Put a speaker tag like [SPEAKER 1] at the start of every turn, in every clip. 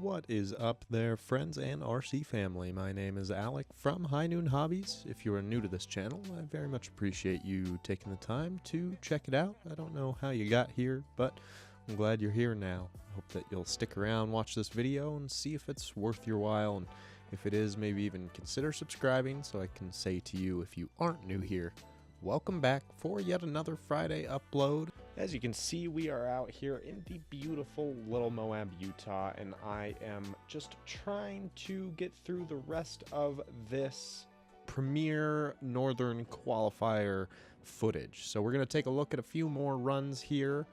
[SPEAKER 1] What is up there, friends and RC family? My name is Alec from High Noon Hobbies. If you are new to this channel, I very much appreciate you taking the time to check it out. I don't know how you got here, but I'm glad you're here now. I hope that you'll stick around, watch this video, and see if it's worth your while, and if it is, maybe even consider subscribing so I can say to you, if you aren't new here, welcome back for yet another Friday upload. As you can see, we are out here in the beautiful Little Moab, Utah, and I am just trying to get through the rest of this Premier Northern Qualifier footage. So we're going to take a look at a few more runs here.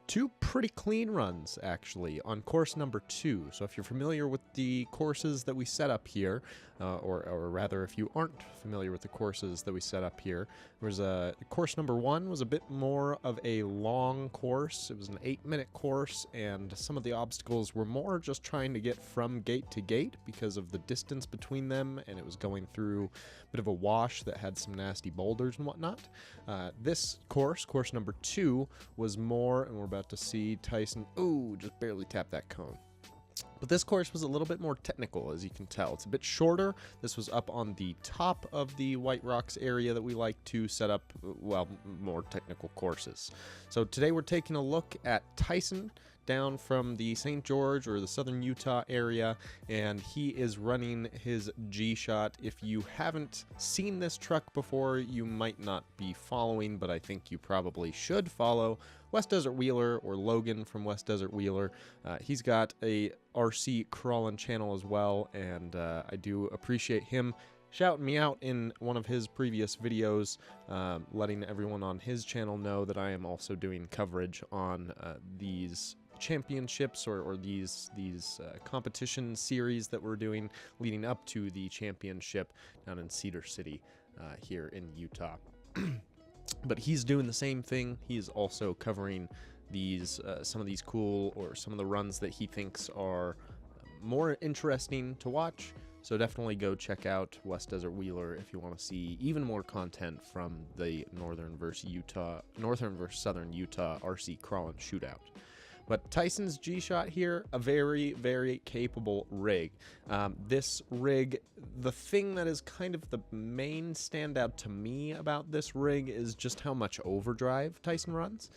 [SPEAKER 1] Two pretty clean runs, actually, on course number 2. So if you're familiar with the courses that we set up here, or rather, if you aren't familiar with the courses that we set up here, course number 1 was a bit more of a long course. It was an 8-minute course, and some of the obstacles were more just trying to get from gate to gate because of the distance between them, and it was going through a bit of a wash that had some nasty boulders and whatnot. This course number 2, was more, and we're about to see Tyson, ooh, just barely tap that cone. But this course was a little bit more technical, as you can tell. It's a bit shorter. This was up on the top of the White Rocks area that we like to set up, well, more technical courses. So today we're taking a look at Tyson down from the St. George or the southern Utah area, and he is running his G-Shot. If you haven't seen this truck before, you might not be following, but I think you probably should follow West Desert Wheeler, or Logan from West Desert Wheeler. He's got a RC Crawlin channel as well, and I do appreciate him shouting me out in one of his previous videos, letting everyone on his channel know that I am also doing coverage on these championships or these competition series that we're doing leading up to the championship down in Cedar City here in Utah. But he's doing the same thing. He's also covering these some of these cool, or some of the runs that he thinks are more interesting to watch. So definitely go check out West Desert Wheeler if you want to see even more content from the Northern versus Southern Utah RC Crawlin Shootout. But Tyson's G-Shot here, a very, very capable rig. This rig, the thing that is kind of the main standout to me about this rig is just how much overdrive Tyson runs.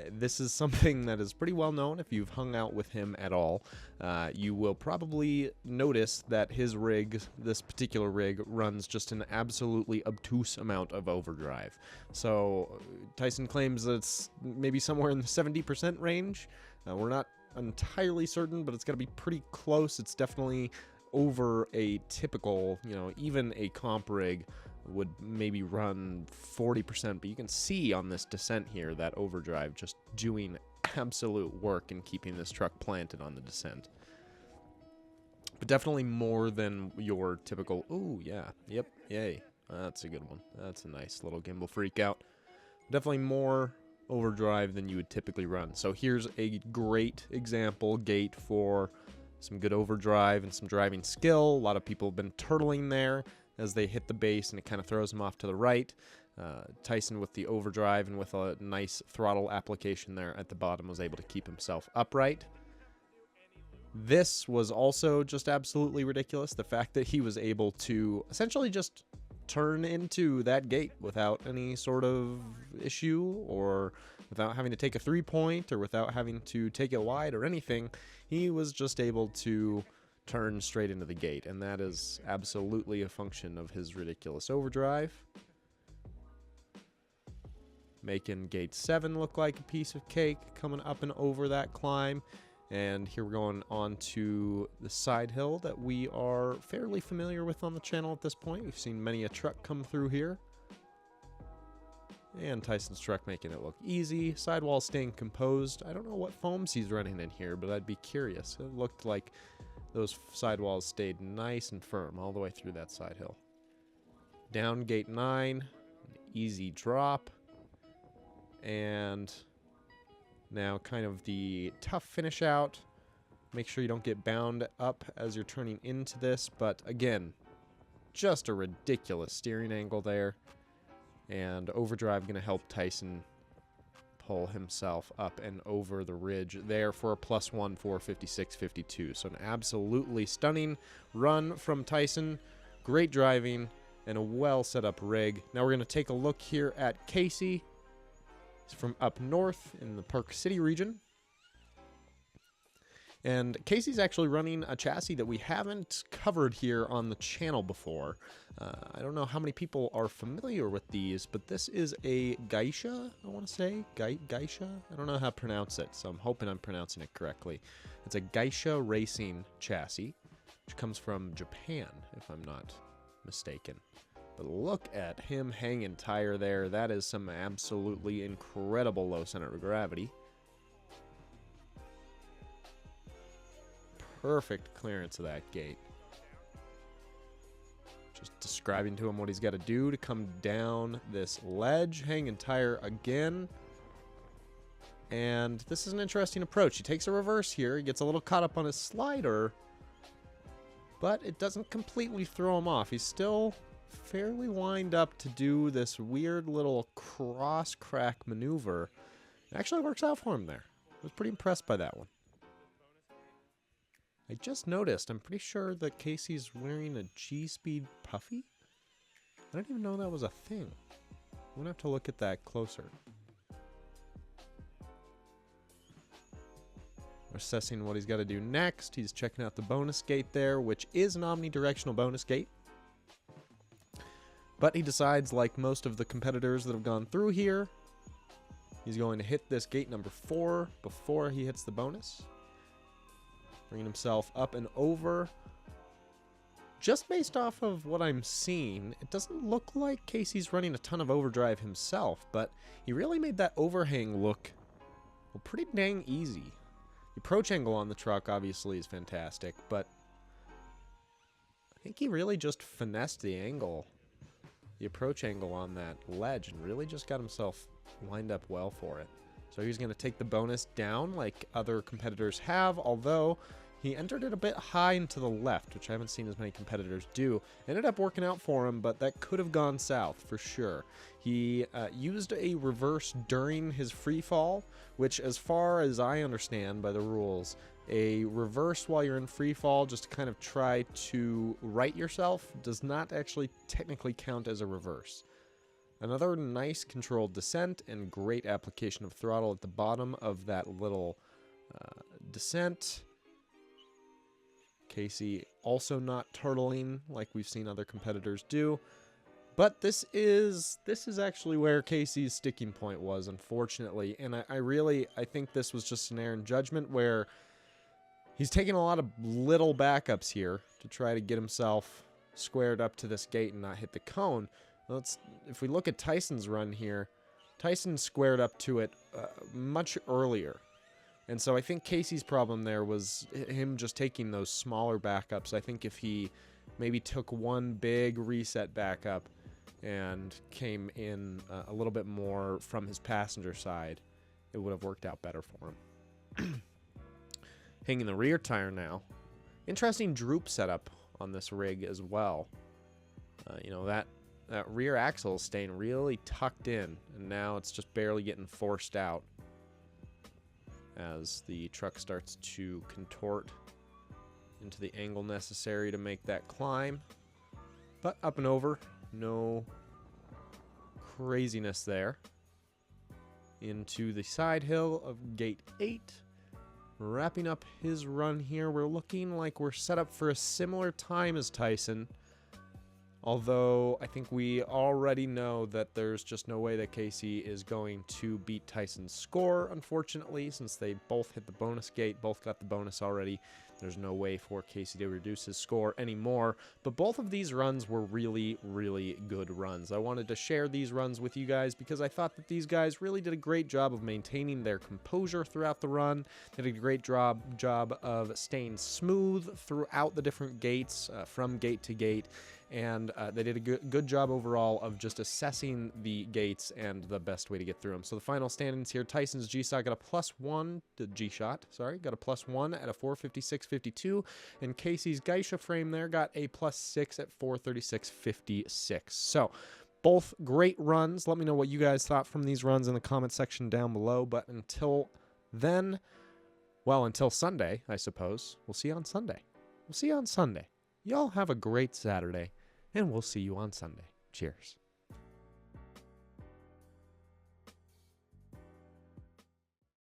[SPEAKER 1] This is something that is pretty well known if you've hung out with him at all. You will probably notice that his rig, this particular rig, runs just an absolutely obtuse amount of overdrive. So Tyson claims that it's maybe somewhere in the 70% range. We're not entirely certain, but it's got to be pretty close. It's definitely over a typical, even a comp rig would maybe run 40%, but you can see on this descent here that overdrive just doing absolute work in keeping this truck planted on the descent. But definitely more than your typical, ooh, yeah, yep, yay. That's a good one. That's a nice little gimbal freak out. Definitely more overdrive than you would typically run. So here's a great example gate for some good overdrive and some driving skill. A lot of people have been turtling there as they hit the base, and it kind of throws them off to the right. Tyson, with the overdrive and with a nice throttle application there at the bottom, was able to keep himself upright. This was also just absolutely ridiculous. The fact that he was able to essentially just turn into that gate without any sort of issue, or without having to take a 3-point, or without having to take it wide or anything. He was just able to turn straight into the gate, and that is absolutely a function of his ridiculous overdrive, making gate 7 look like a piece of cake coming up and over that climb. And here we're going on to the side hill that we are fairly familiar with on the channel at this point. We've seen many a truck come through here. And Tyson's truck making it look easy. Sidewall staying composed. I don't know what foams he's running in here, but I'd be curious. It looked like those sidewalls stayed nice and firm all the way through that side hill. Down gate 9. An easy drop. And now kind of the tough finish out. Make sure you don't get bound up as you're turning into this. But again, just a ridiculous steering angle there. And overdrive going to help Tyson pull himself up and over the ridge there for a +1 456.52. So an absolutely stunning run from Tyson. Great driving and a well set up rig. Now we're going to take a look here at Casey. He's from up north in the Park City region. And Casey's actually running a chassis that we haven't covered here on the channel before. I don't know how many people are familiar with these, but this is a Geisha, I want to say. Geisha? I don't know how to pronounce it, so I'm hoping I'm pronouncing it correctly. It's a Geisha Racing chassis, which comes from Japan, if I'm not mistaken. But look at him hanging tire there. That is some absolutely incredible low center of gravity. Perfect clearance of that gate. Just describing to him what he's got to do to come down this ledge, hanging tire again. And this is an interesting approach. He takes a reverse here. He gets a little caught up on his slider, but it doesn't completely throw him off. He's still fairly lined up to do this weird little cross crack maneuver. It actually works out for him there. I was pretty impressed by that one. I just noticed, I'm pretty sure that Casey's wearing a G-Speed Puffy. I didn't even know that was a thing. I'm going to have to look at that closer. Assessing what he's got to do next. He's checking out the bonus gate there, which is an omnidirectional bonus gate. But he decides, like most of the competitors that have gone through here, he's going to hit this gate number 4 before he hits the bonus. Bringing himself up and over. Just based off of what I'm seeing, it doesn't look like Casey's running a ton of overdrive himself, but he really made that overhang look, well, pretty dang easy. The approach angle on the truck obviously is fantastic, but I think he really just finessed the angle, the approach angle on that ledge, and really just got himself lined up well for it. So he's going to take the bonus down like other competitors have, although he entered it a bit high and to the left, which I haven't seen as many competitors do. Ended up working out for him, but that could have gone south for sure. He used a reverse during his free fall, which, as far as I understand by the rules, a reverse while you're in free fall, just to kind of try to right yourself, does not actually technically count as a reverse. Another nice controlled descent and great application of throttle at the bottom of that little descent. Casey also not turtling like we've seen other competitors do. But this is actually where Casey's sticking point was, unfortunately. And I think this was just an error in judgment where he's taking a lot of little backups here to try to get himself squared up to this gate and not hit the cone. If we look at Tyson's run here, Tyson squared up to it much earlier. And so I think Casey's problem there was him just taking those smaller backups. I think if he maybe took one big reset backup and came in a little bit more from his passenger side, it would have worked out better for him. Hanging the rear tire now. Interesting droop setup on this rig as well. That rear axle is staying really tucked in, and now it's just barely getting forced out as the truck starts to contort into the angle necessary to make that climb. But up and over, no craziness there. Into the side hill of gate 8. Wrapping up his run here, we're looking like we're set up for a similar time as Tyson. Although I think we already know that there's just no way that Casey is going to beat Tyson's score, unfortunately, since they both hit the bonus gate, both got the bonus already. There's no way for Casey to reduce his score anymore. But both of these runs were really, really good runs. I wanted to share these runs with you guys because I thought that these guys really did a great job of maintaining their composure throughout the run. They did a great job of staying smooth throughout the different gates, from gate to gate. And they did a good job overall of just assessing the gates and the best way to get through them. So the final standings here, Tyson's G-Shot got a +1, the G-Shot, sorry, got a +1 at a 456.52, and Casey's Geisha frame there got a +6 at 436.56. So Both great runs. Let me know what you guys thought from these runs in the comment section down below. But until then, well, until Sunday, I suppose. We'll see you on Sunday. We'll see you on Sunday. Y'all have a great Saturday, and we'll see you on Sunday. Cheers.